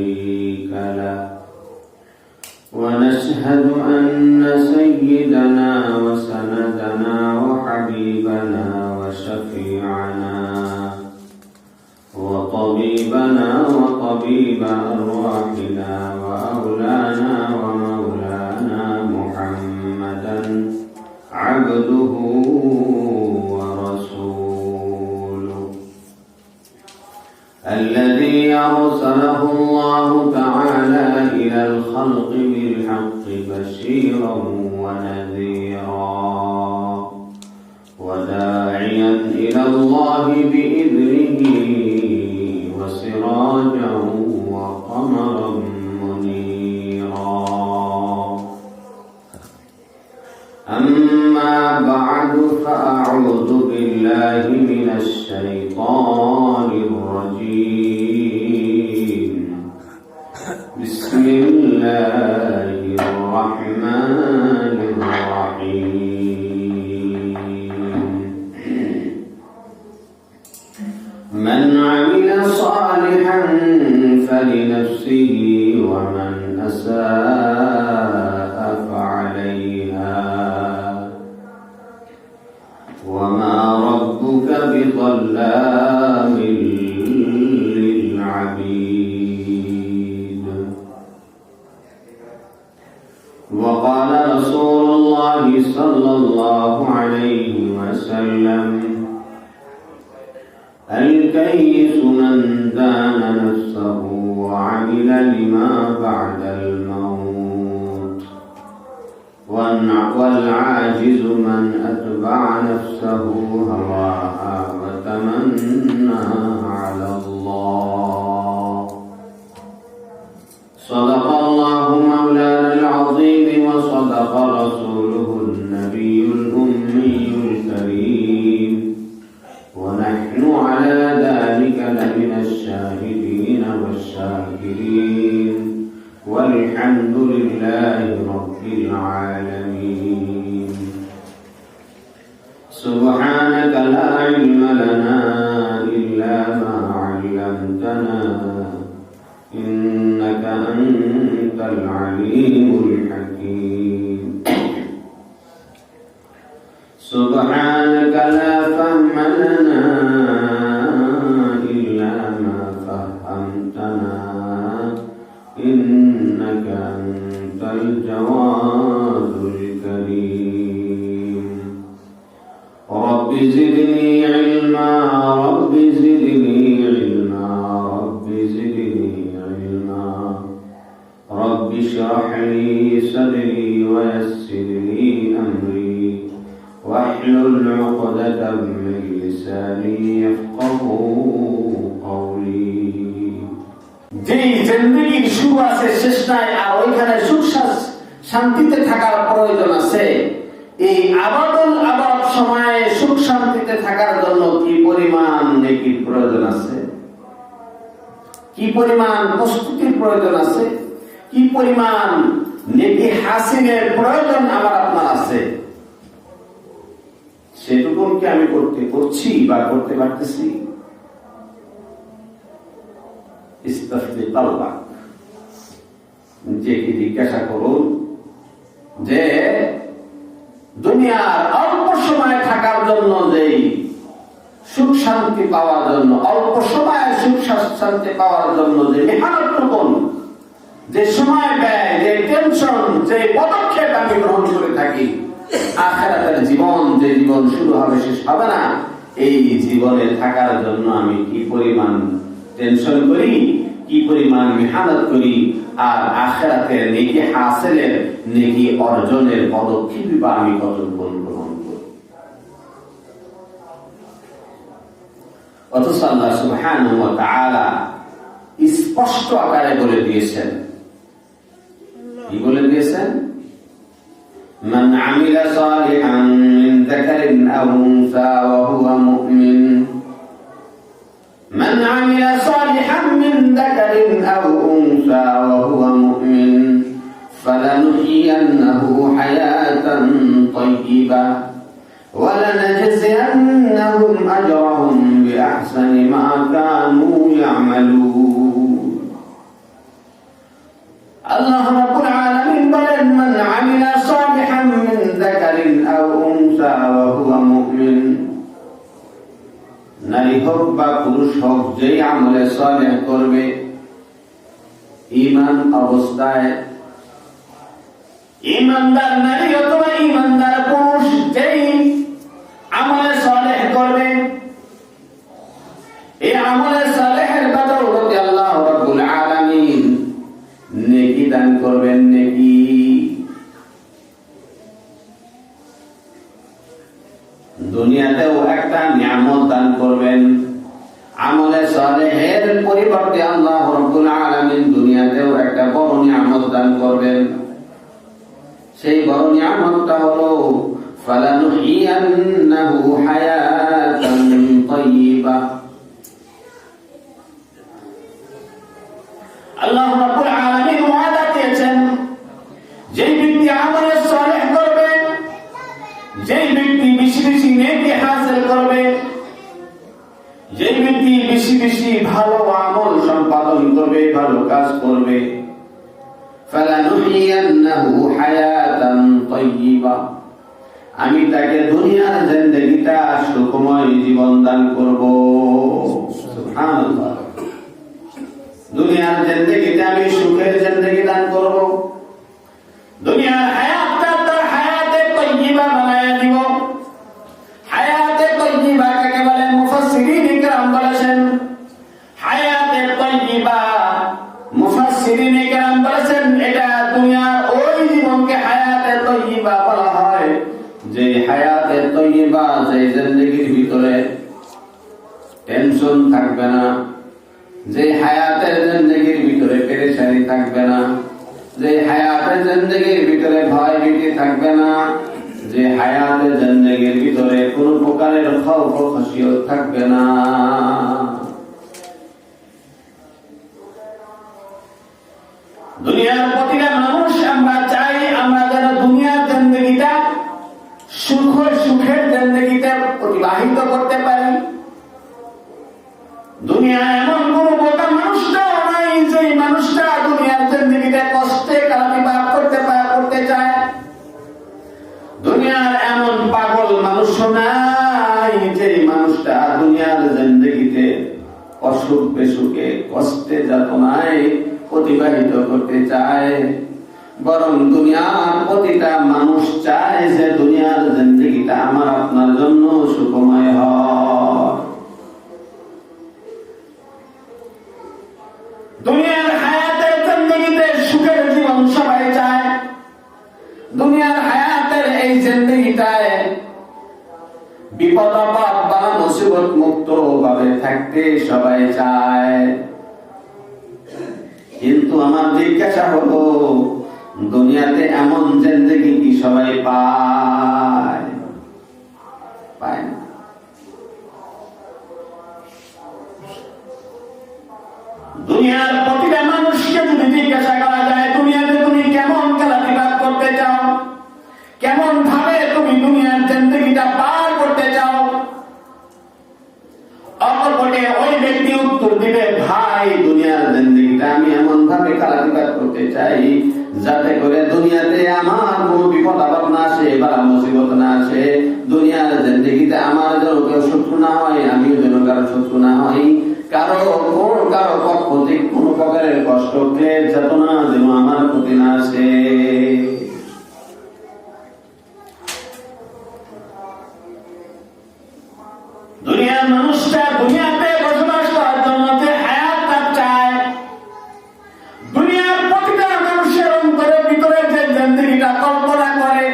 شريك له ونشهد أن سيدنا وسندنا وحبيبنا وشفيعنا وطبيبنا وطبيب أرواحنا وأولانا ومولانا محمدا عبده ورسوله الذي أرسله الله تعالى إلى الخلق بالحق بشيرا ونذيرا وداعيا إلى الله بإذنه وسراجا وقمرا منيرا أما بعد فأعوذ بالله من الشيطان الرجيم بسم الله الرحمن الرحيم من عمل صالحا فلنفسه ومن أساء فعليها وما ربك بظلام للعبيد وقال رسول الله صلى الله عليه وسلم الكيس من دان نفسه وعمل لما بعد الموت والعاجز من أتبع نفسه هواها وتمنى على الله صدق الله مولانا العظيم وصدق رسوله النبي الأمي الكريم ونحن على ذلك لمن الشاهدين والشاكرين والحمد لله رب العالمين سبحانك لا علم لنا إلا ما علمتنا إنك أنت العليم الحكيم سبحانك لا فهم لنا إلا ما فهمتنا إنك أنت الجواد الكريم رب زدني علما رب زدني علما رب زدني علما رب اشرح لي صدري ويسر لي أمري واحلل عقدة من لساني يفقهوا قولي যেই জিন্দেগির শুরু আছে শেষ নাই আর ওইখানে সুখ শান্তিতে থাকার প্রয়োজন আছে এই আবাদুল আবাদ সময়ে সুখ শান্তিতে থাকার জন্য কি পরিমাণ নেকির প্রয়োজন আছে কি পরিমাণ প্রস্তুতির প্রয়োজন আছে কি পরিমাণ নেকি হাসিলের প্রয়োজন আমার আপনার আছে সেটুকু কি আমি করছি বা করতে পারতেছি ইস্তাফতি কালবাক নিজেকে জিজ্ঞাসা করুন যে দুনিয়ার অল্প সময় থাকার জন্য যে সুখ শান্তি পাওয়ার জন্য অল্প সময়ে সুখ শান্তি পাওয়ার জন্য যে মেহনত করুন যে সময় ব্যয় যে টেনশন যে পদক্ষেপ আমি গ্রহণ করে থাকি আখিরাতের জীবন যে জীবন শুরু হবে শেষ হবে না এই জীবনে থাকার জন্য আমি কি পরিমাণ টেনশন করি কি পরিমাণ মেহনত করি আর আখিরাতের নেকি হাসিলের নেকি অর্জনের পদক্ষেপ বা আমি কতক্ষণ গ্রহণ করি অথচ আল্লাহ সুবহানাহু ওয়া তাআলা স্পষ্ট আকারে বলে দিয়েছেন কি বলে দিয়েছেন من عمل صالحا من ذكر أو أنثى وهو مؤمن من عمل صالحا من ذكر أو أنثى وهو مؤمن فلنحيينه حياة طيبة ولنجزينهم أجرهم بأحسن ما كانوا يعملون সালেহ করবে ঈমান অবস্থায়। ঈমানদার নারী অথবা ঈমানদার পুরুষ যেই আমলে সালেহ করবে, এই আমলে সালেহের বদৌলতে আল্লাহ রাব্বুল আলামিন নেকি দান করবেন। নেকি দুনিয়াতেও একটা নিয়ামত দান করবেন। আমলে সালেহের পরিবর্তে আল্লাহ রাব্বুল আলামিন দুনিয়াতেও একটা বড় নিয়ামত দান করবেন। সেই বড় নিয়ামতটা হলো ফালানুহিয়ান্নাহু হায়াতান তাইয়্যিবা। আল্লাহ রাব্বুল আলামিন ওয়াদা দিয়েছেন, যেই ব্যক্তি আমলে সালেহ করবে, যেই ব্যক্তি বেশি বেশি নেকি হাসিল করবে, যেই ব্যক্তি বেশি বেশি ভালো আমল সম্পাদন করবে, ভালো কাজ করবে, ফালানুহিয়ান্নাহু হায়াতান তাইয়্যিবা, আমি তাকে দুনিয়ার জিন্দেগিটা সুখময় জীবন দান করব। সুবহানাল্লাহ। দুনিয়ার জিন্দেগিতে আমি সুখের জিন্দেগি দান করব। দুনিয়ার হায়াতটা তার হায়াতে তাইয়্যিবা বানায় দিব। হায়াতে তাইয়্যিবা কাকে বলে? মুফাসসিরিন ইকরাম বলেছেন, হায়াতে তাইয়্যিবা, মুফাসসিরিন ইকরাম বলেছেন এটা দুনিয়ার ওই জীবনকে হায়াতে তাইয়্যিবা বলা হয় যে হায়াতে তাইয়্যিবা, যে জিন্দেগির ভিতরে টেনশন থাকবে না, যে হায়াতের জিন্দেগির ভিতরে পেরেশানি থাকবে না, যে হায়াতের জিন্দেগির ভিতরে ভয় ভীতি থাকবে না, যে হায়াতের জিন্দেগির ভিতরে কোন প্রকারের খৌফ খশিয়ত থাকবে না। দুনিয়ার প্রতিটা মানুষ আমরা চাই আমরা যেন দুনিয়ার জিন্দেগিটা সুখের জিন্দেগিতে অতিবাহিত করতে পারি। দুনিয়ায় এমন কোন বোকা মানুষটাও নাই যে মানুষটা দুনিয়ার জিন্দেগিতে কষ্টে কালাতিপাত করতে চায়। দুনিয়ার এমন পাগল মানুষও নাই যে মানুষটা দুনিয়ার জিন্দেগিতে অসুখ বেসুখে কষ্টে যাতনায় অতিবাহিত করতে চায়। বরং দুনিয়ার প্রতিটা মানুষ চায় যে দুনিয়ার জিন্দেগিটা আমার আপনার জন্য সুখময় হয়। দুনিয়ার হায়াতের জিন্দেগিতে সুখের জীবন সবাই চায়। দুনিয়ার হায়াতের এই জিন্দেগিটায় বিপদ আপদ বা মুসিবত মুক্ত ভাবে থাকতে সবাই চায়। কিন্তু আমার জিজ্ঞাসা হলো, দুনিয়াতে এমন জিন্দেগি কি সবাই পায়? পায় না। দুনিয়ার প্রতিটা মানুষকে যদি জিজ্ঞাসা করা যায় দুনিয়াতে তুমি কেমন কালাতিপাত করতে চাও, কেমন ভাবে তুমি দুনিয়ার জিন্দেগিটা পার করতে চাও, অপরপটে ওই ব্যক্তি উত্তর দিবে, ভাই দুনিয়ার জিন্দেগিটা আমি এমন ভাবে কালাতিপাত করতে চাই যাতে করে দুনিয়াতে আমার কোনো বিপদ আপদ না আসে বা মুসিবত না আসে। দুনিয়ার জিন্দেগিতে আমার যেন কেউ শত্রু না হয়, আমিও যেন কারো শত্রু না হই, কারো পক্ষ থেকে কোন প্রকারের কষ্ট যাতনা যেন আমার প্রতি না আসে। দুনিয়ার মানুষটা দুনিয়াতে বসবাস করার জন্য যে হায়াতটা চায়, দুনিয়ার প্রতিটা মানুষের অন্তরের ভিতরে যে জিন্দেগিটা কল্পনা করে,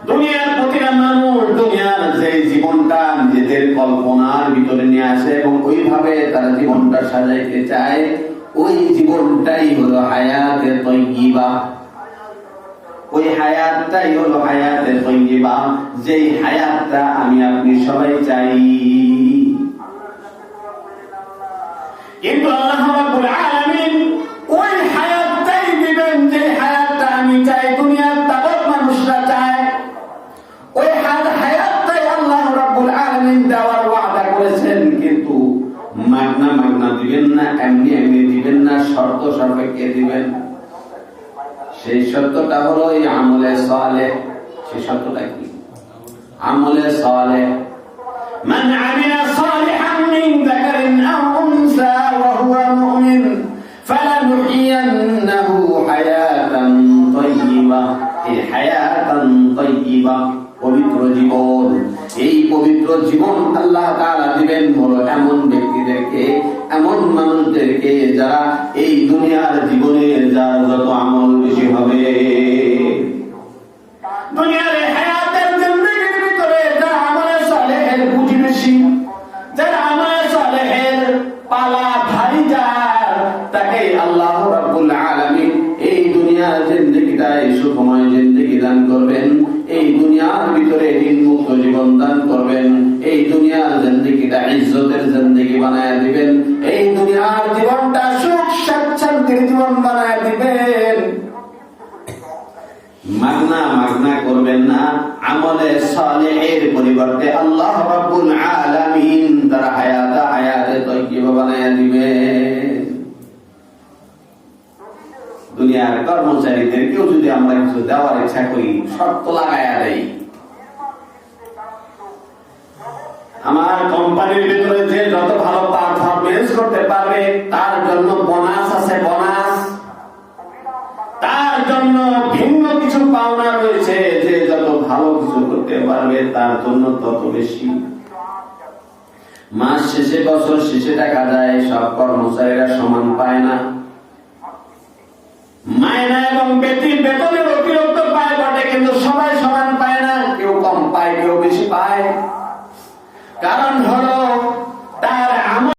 দুনিয়ার প্রতিটা মানুষ দুনিয়ার যে জীবনটা নিজেদের কল্পনার ভিতরে নিয়ে আসে এবং ওইভাবে তারা জীবনটা সাজাইতে চায়, ওই জীবনটাই হলো হায়াতে তাইয়্যিবা। ওই হায়াতটাই হলো হায়াতে তাইয়্যিবা, যেই হায়াতটা আমি আপনি সবাই চাই। কিন্তু আল্লাহ রাব্বুল আলামিন ওই হায়াতটাই দিবেন যে হায়াতটা আমি চাই, দুনিয়ার তাবৎ মানুষরা চায়। ওই হায়াতটাই আল্লাহ রাব্বুল আলামিন দেওয়ার ওয়াদা করেছেন, কিন্তু মাগনা দিবেন না, এমনি দিবেন না, শর্ত সাপেক্ষে দিবেন। সেই শর্তটা হলো এই আমলে সালেহ। সেই শর্তটা কি? আমলে সালেহ। মান আমিলা সালিহান মিন যাকারিন আও মানুষদেরকে, যারা এই দুনিয়ার জীবনে যার যত আমল বেশি হবে, দুনিয়ার হায়াতের জিন্দেগির ভিতরে যার আমলে সালেহের পুঁজি বেশি, যার আমলে সালেহের পালা ভারী, যার তাকে আল্লাহ রাব্বুল আলামিন এই দুনিয়ার জিন্দেগিটাই সুখময় জিন্দেগি দান করবেন, এই দুনিয়ার ভিতরে ঋণমুক্ত জীবন দান করবেন, এই দুনিয়ার জিন্দেগিটা ইজ্জতের জিন্দেগি বানায় দিবেন, এই দুনিয়ার জীবনটা সুখ স্বাচ্ছন্দ্যের জীবন বানায় দিবেন। মাগনা মাগনা করবেন না, আমলে সালেহের পরিবর্তে আল্লাহ রাব্বুল আলামিন তার হায়াতে তয়্যিবা বানায় দিবেন। দুনিয়ার কর্মচারীদেরকেও যদি আমরা কিছু দেওয়ার ইচ্ছা করি, শর্ত লাগায়া দেই। আমার কোম্পানির ভিতরে যে যত ভালো পারফরমেন্স করতে পারবে তার জন্য বোনাস আছে, বোনাস। তার জন্য ভিন্ন কিছু পাওনা রয়েছে, যে যত ভালো কিছু করতে পারবে তার জন্য তত বেশি। মাস শেষে বছর শেষে দেখা যায় সব কর্মচারীরা সমান পায় না। মায়না এবং বেতনের অতিরিক্ত পায় বটে, কিন্তু সবাই সমান পায় না, কেউ কম পায় কেউ বেশি পায়। কারণ হল